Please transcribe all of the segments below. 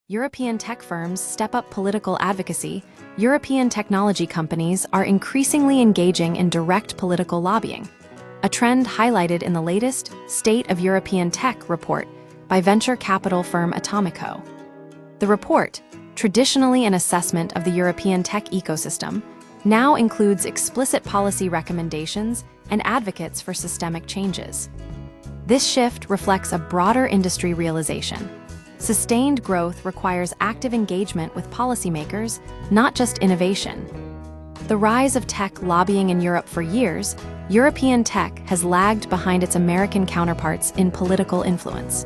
European tech firms step up political advocacy, European technology companies are increasingly engaging in direct political lobbying, a trend highlighted in the latest State of European Tech report by venture capital firm Atomico. The report, traditionally an assessment of the European tech ecosystem, now includes explicit policy recommendations and advocates for systemic changes. This shift reflects a broader industry realization. Sustained growth requires active engagement with policymakers, not just innovation. The rise of tech lobbying in Europe for years, European tech has lagged behind its American counterparts in political influence.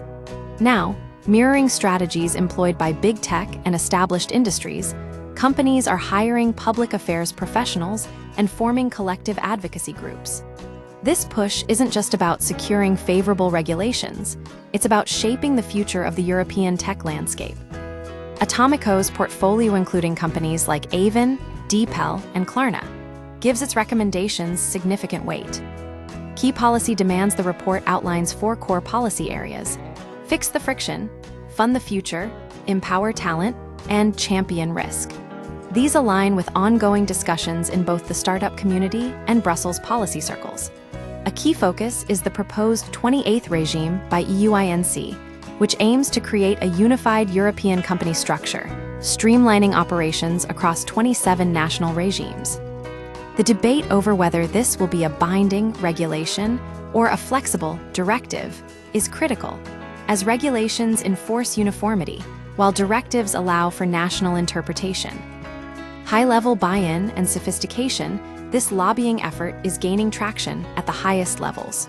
Now, mirroring strategies employed by big tech and established industries, companies are hiring public affairs professionals and forming collective advocacy groups. This push isn't just about securing favorable regulations, it's about shaping the future of the European tech landscape. Atomico's portfolio, including companies like Avon, Dpel, and Klarna, gives its recommendations significant weight. Key policy demands. The report outlines 4 core policy areas: fix the friction, fund the future, empower talent, and champion risk. These align with ongoing discussions in both the startup community and Brussels policy circles. A key focus is the proposed 28th regime by EUINC, which aims to create a unified European company structure, streamlining operations across 27 national regimes. The debate over whether this will be a binding regulation or a flexible directive is critical, as regulations enforce uniformity, while directives allow for national interpretation. High-level buy-in and sophistication, this lobbying effort is gaining traction at the highest levels.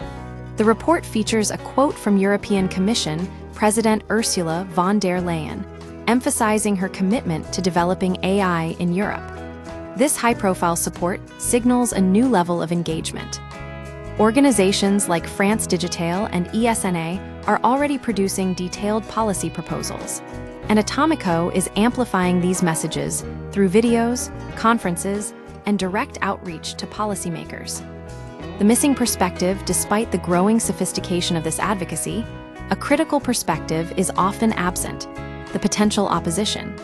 The report features a quote from European Commission President Ursula von der Leyen, emphasizing her commitment to developing AI in Europe. This high-profile support signals a new level of engagement. Organizations like France Digital and ESNA are already producing detailed policy proposals, and Atomico is amplifying these messages through videos, conferences, and direct outreach to policymakers. The missing perspective, despite the growing sophistication of this advocacy, a critical perspective is often absent: the potential opposition.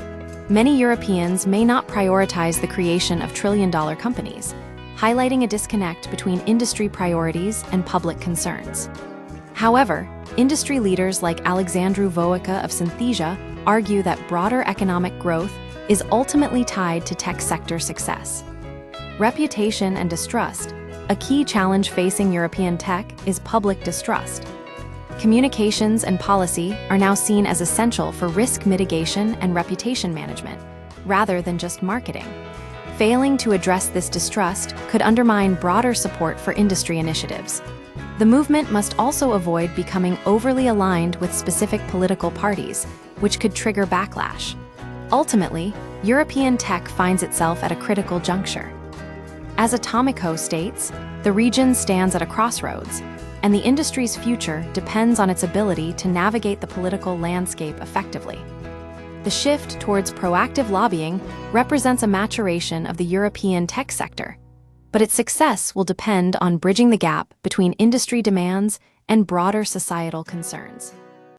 Many Europeans may not prioritize the creation of trillion-dollar companies, highlighting a disconnect between industry priorities and public concerns. However, industry leaders like Alexandru Voica of Synthesia argue that broader economic growth is ultimately tied to tech sector success. Reputation and distrust. A key challenge facing European tech is public distrust. Communications and policy are now seen as essential for risk mitigation and reputation management, rather than just marketing. Failing to address this distrust could undermine broader support for industry initiatives. The movement must also avoid becoming overly aligned with specific political parties, which could trigger backlash. Ultimately, European tech finds itself at a critical juncture. As Atomico states, the region stands at a crossroads, and the industry's future depends on its ability to navigate the political landscape effectively. The shift towards proactive lobbying represents a maturation of the European tech sector, but its success will depend on bridging the gap between industry demands and broader societal concerns.